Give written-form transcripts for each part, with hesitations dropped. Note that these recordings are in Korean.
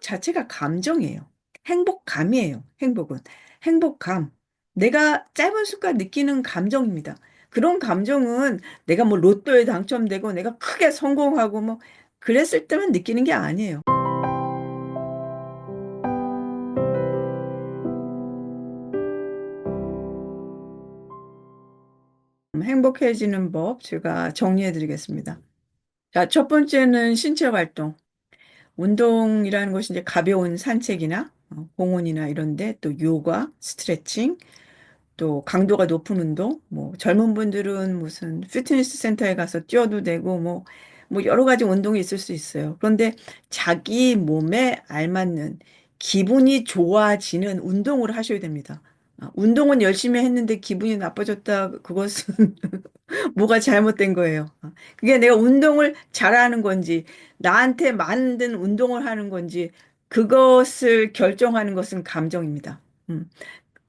자체가 감정이에요. 행복감이에요. 행복은. 행복감. 내가 짧은 순간 느끼는 감정입니다. 그런 감정은 내가 뭐 로또에 당첨되고 내가 크게 성공하고 뭐 그랬을 때만 느끼는 게 아니에요. 행복해지는 법 제가 정리해 드리겠습니다. 자, 첫 번째는 신체 활동. 운동이라는 것이 이제 가벼운 산책이나 공원이나 이런데 또 요가, 스트레칭, 또 강도가 높은 운동, 뭐 젊은 분들은 무슨 피트니스 센터에 가서 뛰어도 되고 뭐 여러 가지 운동이 있을 수 있어요. 그런데 자기 몸에 알맞는 기분이 좋아지는 운동을 하셔야 됩니다. 운동은 열심히 했는데 기분이 나빠졌다. 그것은 뭐가 잘못된 거예요. 그게 내가 운동을 잘하는 건지, 나한테 만든 운동을 하는 건지, 그것을 결정하는 것은 감정입니다. 음.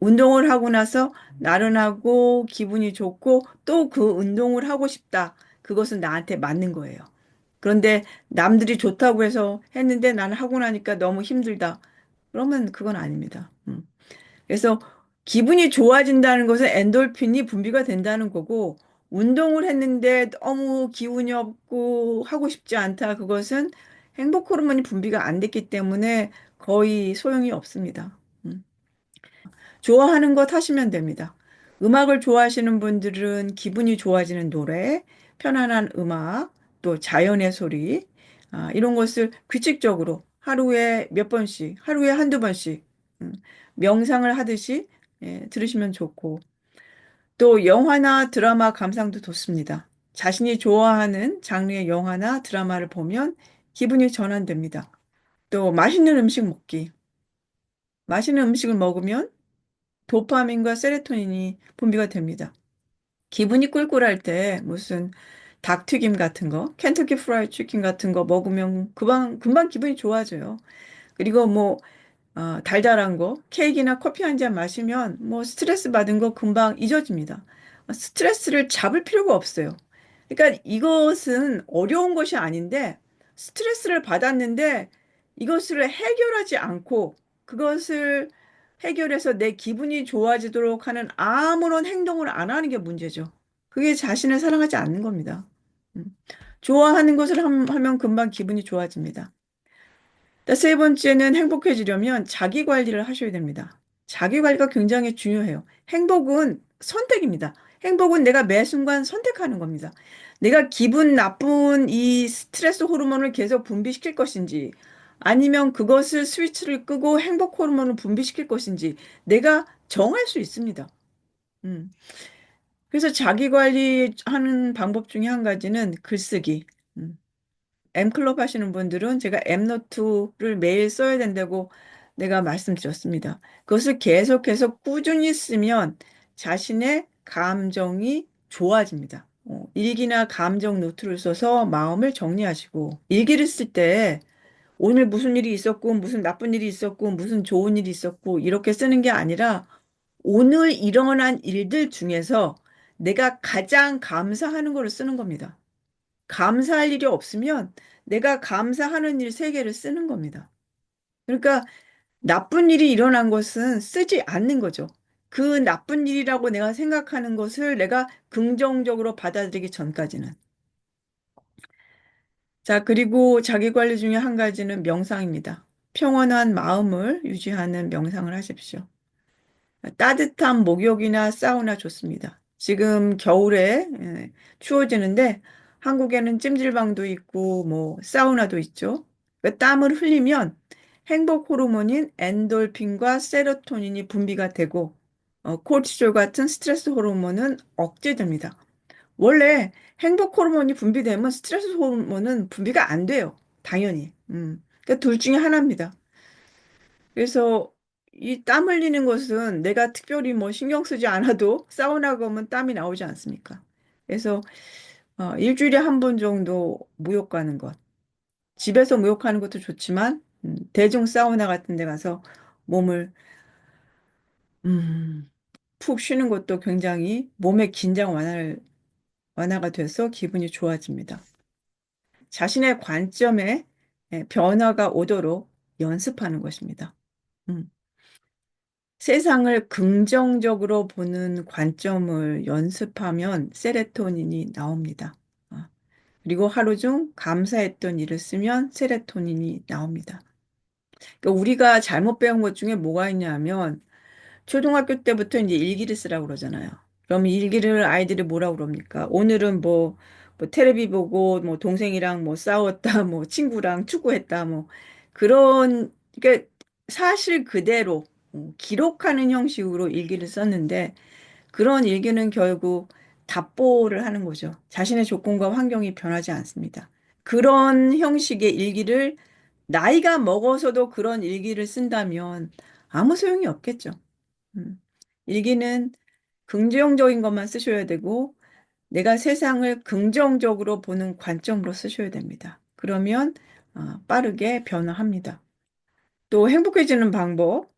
운동을 하고 나서 나른하고 기분이 좋고 또 그 운동을 하고 싶다. 그것은 나한테 맞는 거예요. 그런데 남들이 좋다고 해서 했는데 나는 하고 나니까 너무 힘들다. 그러면 그건 아닙니다. 그래서 기분이 좋아진다는 것은 엔돌핀이 분비가 된다는 거고, 운동을 했는데 너무 기운이 없고 하고 싶지 않다. 그것은 행복 호르몬이 분비가 안 됐기 때문에 거의 소용이 없습니다. 음. 좋아하는 것 하시면 됩니다. 음악을 좋아하시는 분들은 기분이 좋아지는 노래, 편안한 음악, 또 자연의 소리, 이런 것을 규칙적으로 하루에 몇 번씩, 하루에 한두 번씩, 음, 명상을 하듯이 들으시면 좋고, 또 영화나 드라마 감상도 좋습니다. 자신이 좋아하는 장르의 영화나 드라마를 보면 기분이 전환됩니다. 또 맛있는 음식 먹기. 맛있는 음식을 먹으면 도파민과 세로토닌이 분비가 됩니다. 기분이 꿀꿀할 때 무슨 닭튀김 같은 거, 켄터키 프라이드 치킨 같은 거 먹으면 금방 기분이 좋아져요. 그리고 뭐 달달한 거, 케이크나 커피 한 잔 마시면 뭐 스트레스 받은 거 금방 잊어집니다. 스트레스를 잡을 필요가 없어요. 그러니까 이것은 어려운 것이 아닌데 스트레스를 받았는데 이것을 해결하지 않고 그것을 해결해서 내 기분이 좋아지도록 하는 아무런 행동을 안 하는 게 문제죠. 그게 자신을 사랑하지 않는 겁니다. 음. 좋아하는 것을 하면 금방 기분이 좋아집니다. 세 번째는 행복해지려면 자기 관리를 하셔야 됩니다. 자기 관리가 굉장히 중요해요. 행복은 선택입니다. 행복은 내가 매 순간 선택하는 겁니다. 내가 기분 나쁜 이 스트레스 호르몬을 계속 분비시킬 것인지, 아니면 그것을 스위치를 끄고 행복 호르몬을 분비시킬 것인지, 내가 정할 수 있습니다. 음. 그래서 자기 관리하는 방법 중에 한 가지는 글쓰기. 음. M클럽 하시는 분들은 제가 M노트를 매일 써야 된다고 내가 말씀드렸습니다. 그것을 계속해서 꾸준히 쓰면 자신의 감정이 좋아집니다. 일기나 감정 노트를 써서 마음을 정리하시고 일기를 쓸 때 오늘 무슨 일이 있었고 무슨 나쁜 일이 있었고 무슨 좋은 일이 있었고 이렇게 쓰는 게 아니라 오늘 일어난 일들 중에서 내가 가장 감사하는 거를 쓰는 겁니다. 감사할 일이 없으면 내가 감사하는 일 세 개를 쓰는 겁니다. 그러니까 나쁜 일이 일어난 것은 쓰지 않는 거죠. 그 나쁜 일이라고 내가 생각하는 것을 내가 긍정적으로 받아들이기 전까지는. 자, 그리고 자기 관리 중에 한 가지는 명상입니다. 평온한 마음을 유지하는 명상을 하십시오. 따뜻한 목욕이나 사우나 좋습니다. 지금 겨울에 추워지는데 한국에는 찜질방도 있고 뭐 사우나도 있죠. 그 땀을 흘리면 행복 호르몬인 엔돌핀과 세로토닌이 분비가 되고 코르티졸 같은 스트레스 호르몬은 억제됩니다. 원래 행복 호르몬이 분비되면 스트레스 호르몬은 분비가 안 돼요. 당연히. 그러니까 둘 중에 하나입니다. 그래서 이 땀 흘리는 것은 내가 특별히 뭐 신경 쓰지 않아도 사우나 가면 땀이 나오지 않습니까? 그래서 일주일에 한 번 정도 목욕 가는 것. 집에서 목욕하는 것도 좋지만 대중 사우나 같은 데 가서 몸을 음, 푹 쉬는 것도 굉장히 몸의 긴장 완화가 돼서 기분이 좋아집니다. 자신의 관점에 변화가 오도록 연습하는 것입니다. 음. 세상을 긍정적으로 보는 관점을 연습하면 세레토닌이 나옵니다. 어. 그리고 하루 중 감사했던 일을 쓰면 세레토닌이 나옵니다. 그러니까 우리가 잘못 배운 것 중에 뭐가 있냐면 초등학교 때부터 이제 일기를 쓰라고 그러잖아요. 그럼 일기를 아이들이 뭐라고 그럽니까? 오늘은 뭐 테레비 보고 뭐 동생이랑 뭐 싸웠다, 뭐 친구랑 축구했다, 뭐 그런 그러니까 사실 그대로 기록하는 형식으로 일기를 썼는데 그런 일기는 결국 답보를 하는 거죠. 자신의 조건과 환경이 변하지 않습니다. 그런 형식의 일기를 나이가 먹어서도 그런 일기를 쓴다면 아무 소용이 없겠죠. 음. 일기는 긍정적인 것만 쓰셔야 되고, 내가 세상을 긍정적으로 보는 관점으로 쓰셔야 됩니다. 그러면 빠르게 변화합니다. 또 행복해지는 방법,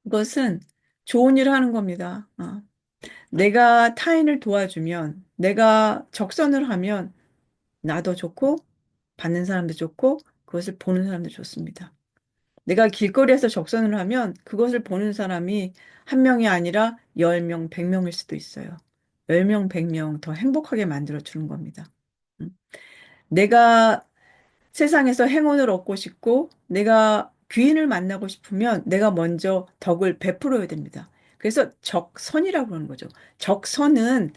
그것은 좋은 일을 하는 겁니다. 내가 타인을 도와주면, 내가 적선을 하면 나도 좋고, 받는 사람도 좋고, 그것을 보는 사람도 좋습니다. 내가 길거리에서 적선을 하면 그것을 보는 사람이 한 명이 아니라 10명, 100명일 수도 있어요. 10명, 100명 더 행복하게 만들어 주는 겁니다. 음. 내가 세상에서 행운을 얻고 싶고 내가 귀인을 만나고 싶으면 내가 먼저 덕을 베풀어야 됩니다. 그래서 적선이라고 하는 거죠. 적선은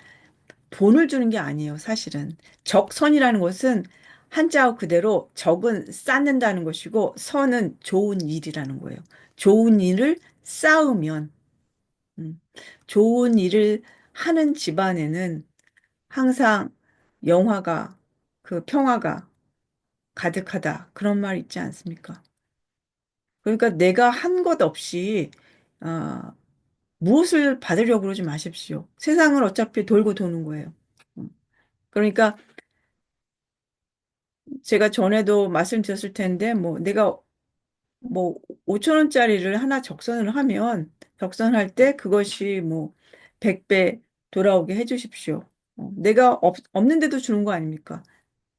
돈을 주는 게 아니에요, 사실은. 적선이라는 것은 한자어 그대로 적은 쌓는다는 것이고 선은 좋은 일이라는 거예요. 좋은 일을 쌓으면, 음, 좋은 일을 하는 집안에는 항상 영화가, 그 평화가 가득하다. 그런 말 있지 않습니까? 그러니까 내가 한 것 없이, 어, 무엇을 받으려고 그러지 마십시오. 세상은 어차피 돌고 도는 거예요. 음. 그러니까 제가 전에도 말씀드렸을 텐데, 뭐, 내가 뭐, 5천 원짜리를 하나 적선을 하면, 적선할 때 그것이 뭐, 100배 돌아오게 해주십시오. 내가 없는데도 주는 거 아닙니까?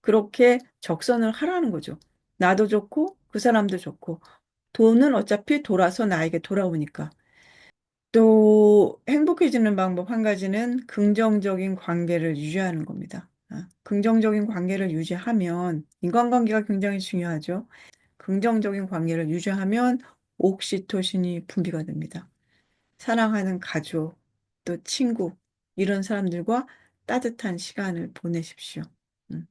그렇게 적선을 하라는 거죠. 나도 좋고, 그 사람도 좋고, 돈은 어차피 돌아서 나에게 돌아오니까. 또 행복해지는 방법 한 가지는 긍정적인 관계를 유지하는 겁니다. 긍정적인 관계를 유지하면 인간관계가 굉장히 중요하죠. 긍정적인 관계를 유지하면 옥시토신이 분비가 됩니다. 사랑하는 가족, 또 친구, 이런 사람들과 따뜻한 시간을 보내십시오. 음.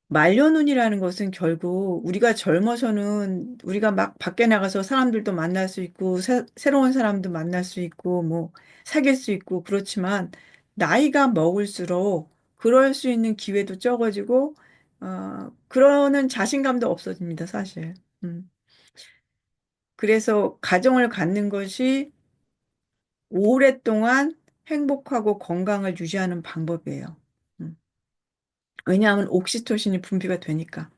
말년운이라는 것은 결국 우리가 젊어서는 우리가 막 밖에 나가서 사람들도 만날 수 있고 새로운 사람도 만날 수 있고 뭐 사귈 수 있고 그렇지만 나이가 먹을수록 그럴 수 있는 기회도 적어지고 그러는 자신감도 없어집니다, 사실. 음. 그래서 가정을 갖는 것이 오랫동안 행복하고 건강을 유지하는 방법이에요. 음. 왜냐하면 옥시토신이 분비가 되니까.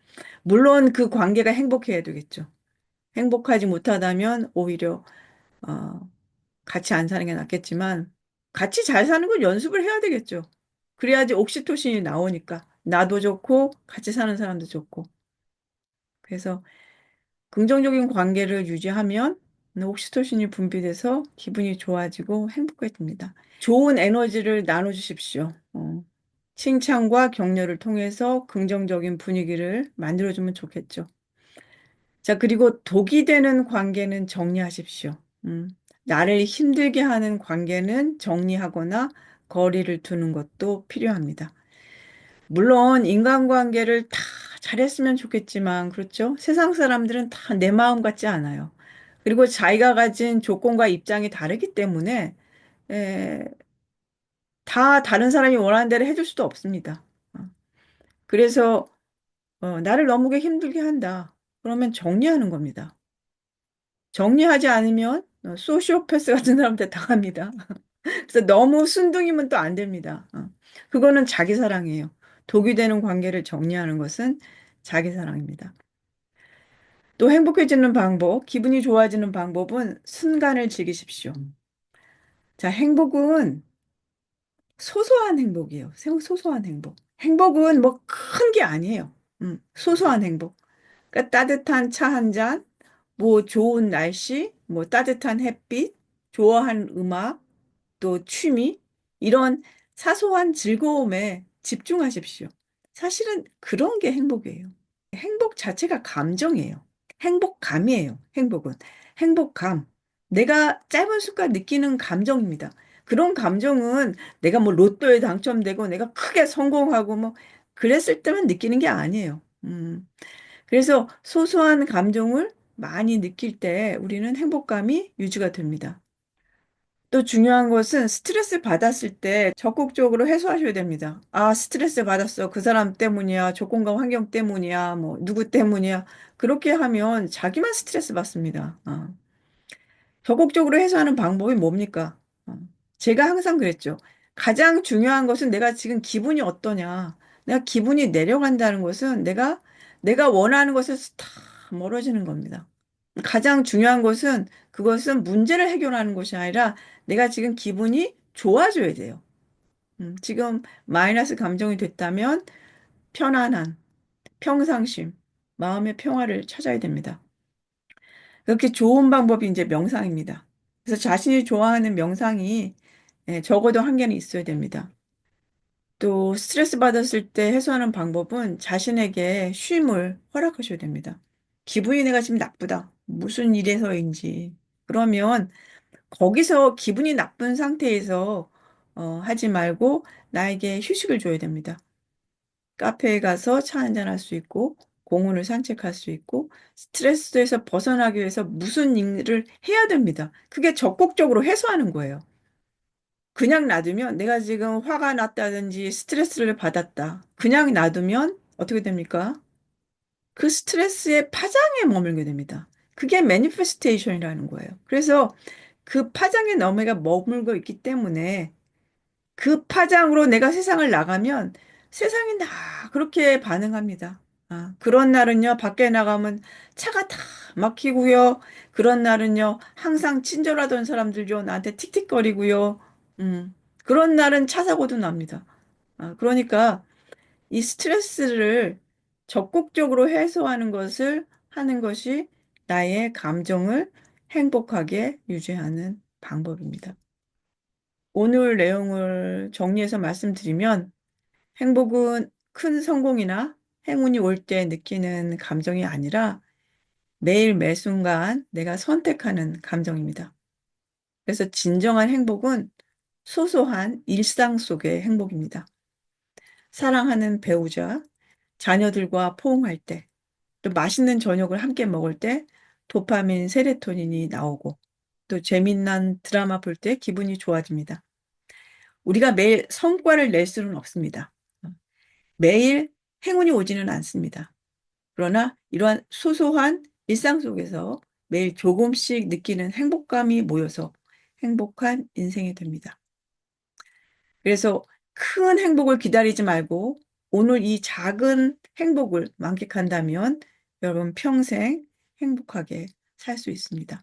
물론 그 관계가 행복해야 되겠죠. 행복하지 못하다면 오히려 어, 같이 안 사는 게 낫겠지만 같이 잘 사는 걸 연습을 해야 되겠죠. 그래야지 옥시토신이 나오니까 나도 좋고 같이 사는 사람도 좋고. 그래서 긍정적인 관계를 유지하면 옥시토신이 분비돼서 기분이 좋아지고 행복해집니다. 좋은 에너지를 나눠주십시오. 칭찬과 격려를 통해서 긍정적인 분위기를 만들어주면 좋겠죠. 자, 그리고 독이 되는 관계는 정리하십시오. 음, 나를 힘들게 하는 관계는 정리하거나 거리를 두는 것도 필요합니다. 물론 인간관계를 다 잘했으면 좋겠지만, 그렇죠? 세상 사람들은 다 내 마음 같지 않아요. 그리고 자기가 가진 조건과 입장이 다르기 때문에, 에, 다 다른 사람이 원하는 대로 해줄 수도 없습니다. 그래서, 나를 너무 힘들게 한다. 그러면 정리하는 겁니다. 정리하지 않으면 소시오패스 같은 사람한테 당합니다. 그래서 너무 순둥이면 또 안 됩니다. 그거는 자기 사랑이에요. 독이 되는 관계를 정리하는 것은 자기 사랑입니다. 또 행복해지는 방법, 기분이 좋아지는 방법은 순간을 즐기십시오. 자, 행복은 소소한 행복이에요. 소소한 행복. 행복은 뭐 큰 게 아니에요. 소소한 행복. 그러니까 따뜻한 차 한 잔, 뭐 좋은 날씨, 뭐 따뜻한 햇빛, 좋아하는 음악, 또 취미, 이런 사소한 즐거움에 집중하십시오. 사실은 그런 게 행복이에요. 행복 자체가 감정이에요. 행복감이에요. 행복은. 행복감. 내가 짧은 순간 느끼는 감정입니다. 그런 감정은 내가 뭐 로또에 당첨되고 내가 크게 성공하고 뭐 그랬을 때만 느끼는 게 아니에요. 그래서 소소한 감정을 많이 느낄 때 우리는 행복감이 유지가 됩니다. 또 중요한 것은 스트레스 받았을 때 적극적으로 해소하셔야 됩니다. 아, 스트레스 받았어. 그 사람 때문이야. 조건과 환경 때문이야. 뭐, 누구 때문이야. 그렇게 하면 자기만 스트레스 받습니다. 적극적으로 해소하는 방법이 뭡니까? 어, 제가 항상 그랬죠. 가장 중요한 것은 내가 지금 기분이 어떠냐. 내가 기분이 내려간다는 것은 내가 원하는 것에서 다 멀어지는 겁니다. 가장 중요한 것은 그것은 문제를 해결하는 것이 아니라 내가 지금 기분이 좋아져야 돼요. 지금 마이너스 감정이 됐다면 편안한, 평상심, 마음의 평화를 찾아야 됩니다. 그렇게 좋은 방법이 이제 명상입니다. 그래서 자신이 좋아하는 명상이 적어도 한 개는 있어야 됩니다. 또 스트레스 받았을 때 해소하는 방법은 자신에게 쉼을 허락하셔야 됩니다. 기분이 내가 지금 나쁘다. 무슨 일에서인지. 그러면 거기서 기분이 나쁜 상태에서 하지 말고 나에게 휴식을 줘야 됩니다. 카페에 가서 차 한잔 할 수 있고, 공원을 산책할 수 있고, 스트레스에서 벗어나기 위해서 무슨 일을 해야 됩니다. 그게 적극적으로 해소하는 거예요. 그냥 놔두면 내가 지금 화가 났다든지 스트레스를 받았다. 그냥 놔두면 어떻게 됩니까? 그 스트레스의 파장에 머물게 됩니다. 그게 매니페스테이션이라는 거예요. 그래서 그 파장에 너무가 머물고 있기 때문에 그 파장으로 내가 세상을 나가면 세상이 다 그렇게 반응합니다. 그런 날은요, 밖에 나가면 차가 다 막히고요. 그런 날은요, 항상 친절하던 사람들요, 나한테 틱틱거리고요. 그런 날은 차 사고도 납니다. 그러니까 이 스트레스를 적극적으로 해소하는 것을 하는 것이 나의 감정을 행복하게 유지하는 방법입니다. 오늘 내용을 정리해서 말씀드리면 행복은 큰 성공이나 행운이 올 때 느끼는 감정이 아니라 매일 매 순간 내가 선택하는 감정입니다. 그래서 진정한 행복은 소소한 일상 속의 행복입니다. 사랑하는 배우자, 자녀들과 포옹할 때, 또 맛있는 저녁을 함께 먹을 때 도파민, 세로토닌이 나오고 또 재미난 드라마 볼 때 기분이 좋아집니다. 우리가 매일 성과를 낼 수는 없습니다. 매일 행운이 오지는 않습니다. 그러나 이러한 소소한 일상 속에서 매일 조금씩 느끼는 행복감이 모여서 행복한 인생이 됩니다. 그래서 큰 행복을 기다리지 말고 오늘 이 작은 행복을 만끽한다면 여러분 평생 행복하게 살 수 있습니다.